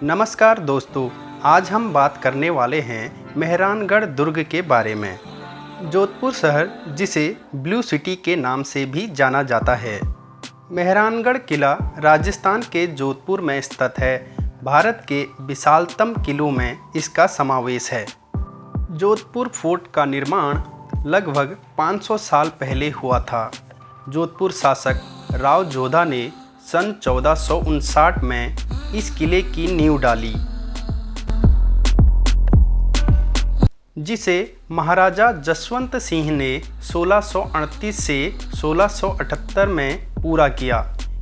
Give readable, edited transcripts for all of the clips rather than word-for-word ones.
नमस्कार दोस्तों, आज हम बात करने वाले हैं मेहरानगढ़ दुर्ग के बारे में। जोधपुर शहर, जिसे ब्लू सिटी के नाम से भी जाना जाता है। मेहरानगढ़ किला राजस्थान के जोधपुर में स्थित है। भारत के विशालतम किलों में इसका समावेश है। जोधपुर फोर्ट का निर्माण लगभग 500 साल पहले हुआ था। जोधपुर शासक राव जोधा ने सन 1459 में इस किले की नींव डाली, जिसे महाराजा जसवंत सिंह ने 1638 से 1678 में पूरा किया।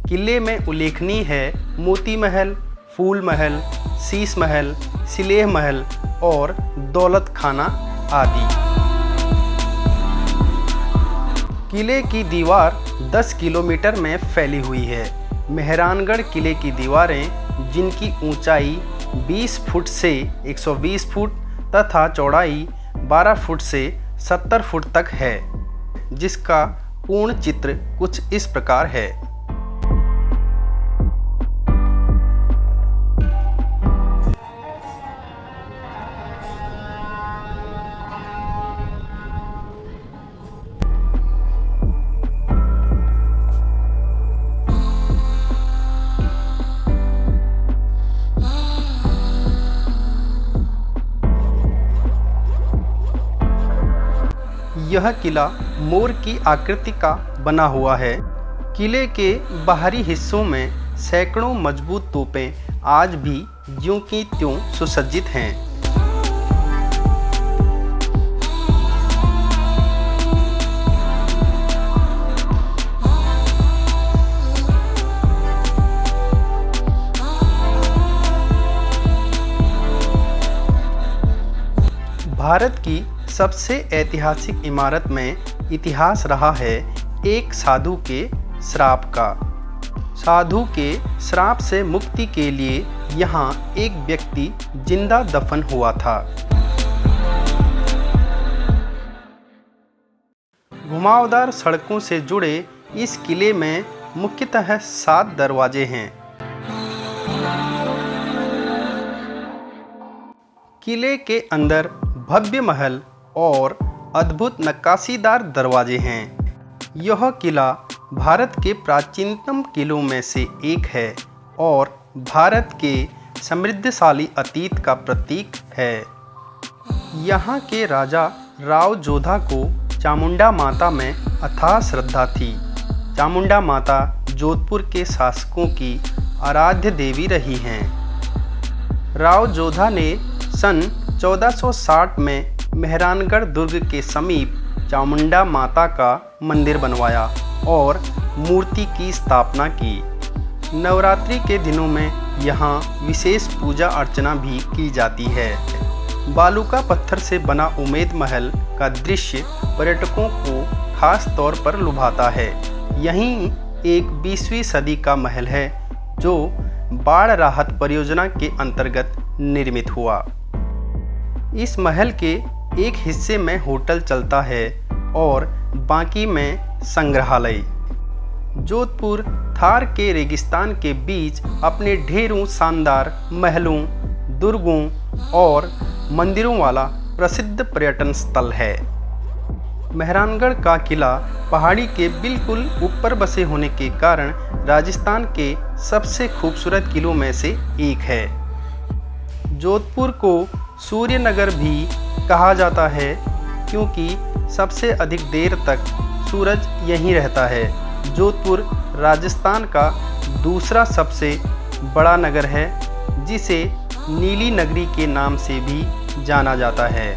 किले में उल्लेखनीय है मोती महल, फूल महल, शीश महल, सिलेह महल और दौलत खाना आदि। किले की दीवार 10 किलोमीटर में फैली हुई है। मेहरानगढ़ किले की दीवारें, जिनकी ऊंचाई 20 फुट से 120 फुट तथा चौड़ाई 12 फुट से 70 फुट तक है, जिसका पूर्ण चित्र कुछ इस प्रकार है। यह किला मोर की आकृति का बना हुआ है। किले के बाहरी हिस्सों में सैकड़ों मजबूत तोपें आज भी ज्यों की त्यों सुसज्जित हैं। भारत की सबसे ऐतिहासिक इमारत में इतिहास रहा है एक साधु के श्राप का। साधु के श्राप से मुक्ति के लिए यहाँ एक व्यक्ति जिंदा दफन हुआ था। घुमावदार सड़कों से जुड़े इस किले में मुख्यतः 7 दरवाजे हैं। किले के अंदर भव्य महल और अद्भुत नक्काशीदार दरवाजे हैं। यह किला भारत के प्राचीनतम किलों में से एक है और भारत के समृद्धशाली अतीत का प्रतीक है। यहाँ के राजा राव जोधा को चामुंडा माता में अथाह श्रद्धा थी। चामुंडा माता जोधपुर के शासकों की आराध्य देवी रही हैं। राव जोधा ने सन 1460 में मेहरानगढ़ दुर्ग के समीप चामुंडा माता का मंदिर बनवाया और मूर्ति की स्थापना की। नवरात्रि के दिनों में यहाँ विशेष पूजा अर्चना भी की जाती है। बालूका पत्थर से बना उमेद महल का दृश्य पर्यटकों को खास तौर पर लुभाता है। यहीं एक 20वीं सदी का महल है, जो बाढ़ राहत परियोजना के अंतर्गत निर्मित हुआ। इस महल के एक हिस्से में होटल चलता है और बाकी में संग्रहालय। जोधपुर थार के रेगिस्तान के बीच अपने ढेरों शानदार महलों, दुर्गों और मंदिरों वाला प्रसिद्ध पर्यटन स्थल है। मेहरानगढ़ का किला पहाड़ी के बिल्कुल ऊपर बसे होने के कारण राजस्थान के सबसे खूबसूरत किलों में से एक है। जोधपुर को सूर्यनगर भी कहा जाता है, क्योंकि सबसे अधिक देर तक सूरज यहीं रहता है। जोधपुर राजस्थान का दूसरा सबसे बड़ा नगर है, जिसे नीली नगरी के नाम से भी जाना जाता है।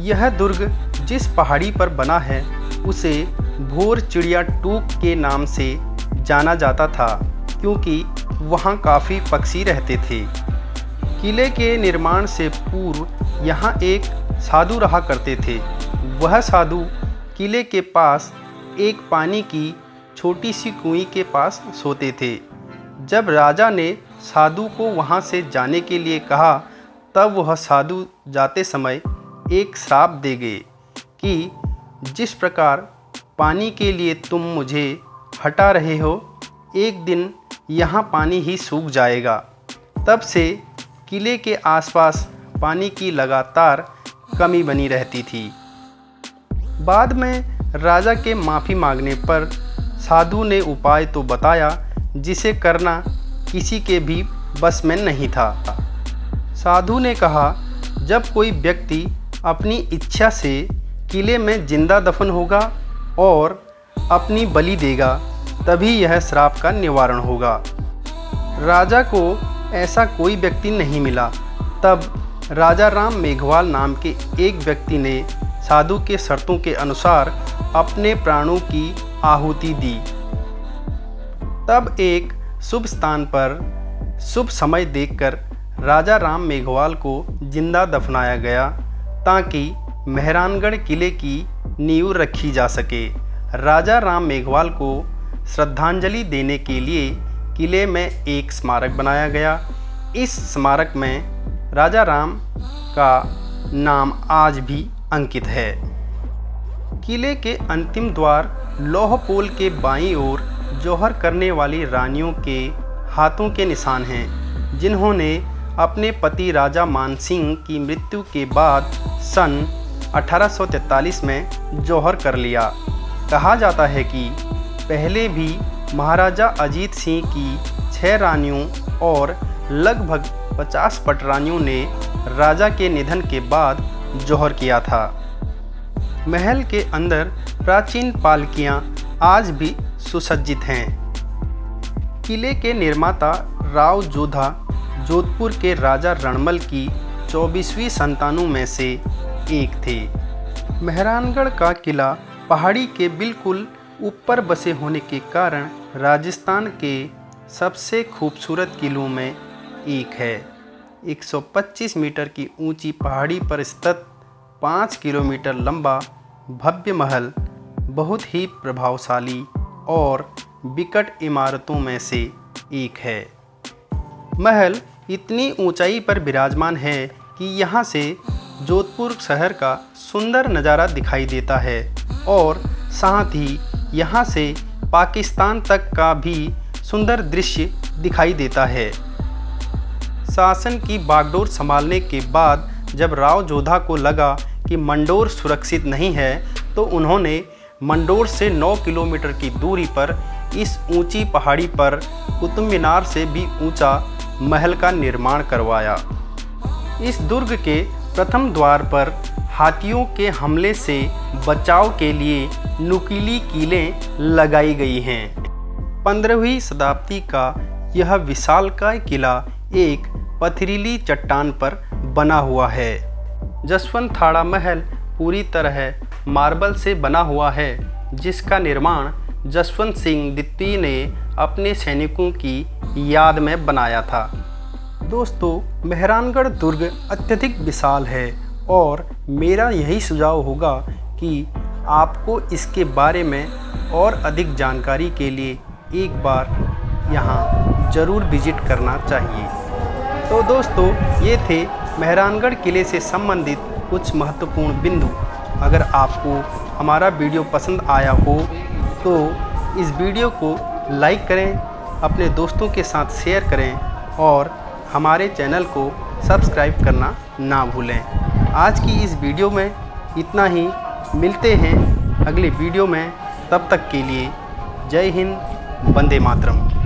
यह दुर्ग जिस पहाड़ी पर बना है, उसे भोर चिड़िया टूक के नाम से जाना जाता था, क्योंकि वहाँ काफ़ी पक्षी रहते थे। किले के निर्माण से पूर्व यहाँ एक साधु रहा करते थे। वह साधु किले के पास एक पानी की छोटी सी कुएं के पास सोते थे। जब राजा ने साधु को वहाँ से जाने के लिए कहा, तब वह साधु जाते समय एक श्राप दे गए कि जिस प्रकार पानी के लिए तुम मुझे हटा रहे हो, एक दिन यहाँ पानी ही सूख जाएगा। तब से किले के आसपास पानी की लगातार कमी बनी रहती थी। बाद में राजा के माफ़ी मांगने पर साधु ने उपाय तो बताया जिसे करना किसी के भी बस में नहीं था। साधु ने कहा, जब कोई व्यक्ति अपनी इच्छा से किले में जिंदा दफन होगा और अपनी बलि देगा तभी यह श्राप का निवारण होगा। राजा को ऐसा कोई व्यक्ति नहीं मिला। तब राजा राम मेघवाल नाम के एक व्यक्ति ने साधु के शर्तों के अनुसार अपने प्राणों की आहुति दी। तब एक शुभ स्थान पर शुभ समय देखकर राजा राम मेघवाल को जिंदा दफनाया गया ताकि मेहरानगढ़ किले की नींव रखी जा सके। राजा राम मेघवाल को श्रद्धांजलि देने के लिए किले में एक स्मारक बनाया गया। इस स्मारक में राजा राम का नाम आज भी अंकित है। किले के अंतिम द्वार लौह पोल के बाईं ओर जौहर करने वाली रानियों के हाथों के निशान हैं, जिन्होंने अपने पति राजा मानसिंह की मृत्यु के बाद सन 1843 में जौहर कर लिया। कहा जाता है कि पहले भी महाराजा अजीत सिंह की 6 रानियों और लगभग 50 पटरानियों ने राजा के निधन के बाद जौहर किया था। महल के अंदर प्राचीन पालकियां आज भी सुसज्जित हैं। किले के निर्माता राव जोधा जोधपुर के राजा रणमल की 24वीं संतानों में से एक थे। मेहरानगढ़ का किला पहाड़ी के बिल्कुल ऊपर बसे होने के कारण राजस्थान के सबसे खूबसूरत किलों में एक है। 125 मीटर की ऊंची पहाड़ी पर स्थित 5 किलोमीटर लंबा भव्य महल बहुत ही प्रभावशाली और विकट इमारतों में से एक है। महल इतनी ऊंचाई पर विराजमान है कि यहाँ से जोधपुर शहर का सुंदर नज़ारा दिखाई देता है और साथ ही यहाँ से पाकिस्तान तक का भी सुंदर दृश्य दिखाई देता है। शासन की बागडोर संभालने के बाद जब राव जोधा को लगा कि मंडोर सुरक्षित नहीं है तो उन्होंने मंडोर से 9 किलोमीटर की दूरी पर इस ऊंची पहाड़ी पर कुतुब मीनार से भी ऊंचा महल का निर्माण करवाया। इस दुर्ग के प्रथम द्वार पर हाथियों के हमले से बचाव के लिए नुकीली कीलें लगाई गई हैं। 15वीं शताब्दी का यह विशालकाय किला एक पथरीली चट्टान पर बना हुआ है। जसवंत थाड़ा महल पूरी तरह मार्बल से बना हुआ है, जिसका निर्माण जसवंत सिंह द्वितीय ने अपने सैनिकों की याद में बनाया था। दोस्तों, मेहरानगढ़ दुर्ग अत्यधिक विशाल है और मेरा यही सुझाव होगा कि आपको इसके बारे में और अधिक जानकारी के लिए एक बार यहाँ ज़रूर विजिट करना चाहिए। तो दोस्तों, ये थे मेहरानगढ़ किले से संबंधित कुछ महत्वपूर्ण बिंदु। अगर आपको हमारा वीडियो पसंद आया हो तो इस वीडियो को लाइक करें, अपने दोस्तों के साथ शेयर करें और हमारे चैनल को सब्सक्राइब करना ना भूलें। आज की इस वीडियो में इतना ही। मिलते हैं अगले वीडियो में। तब तक के लिए जय हिंद, वंदे मातरम।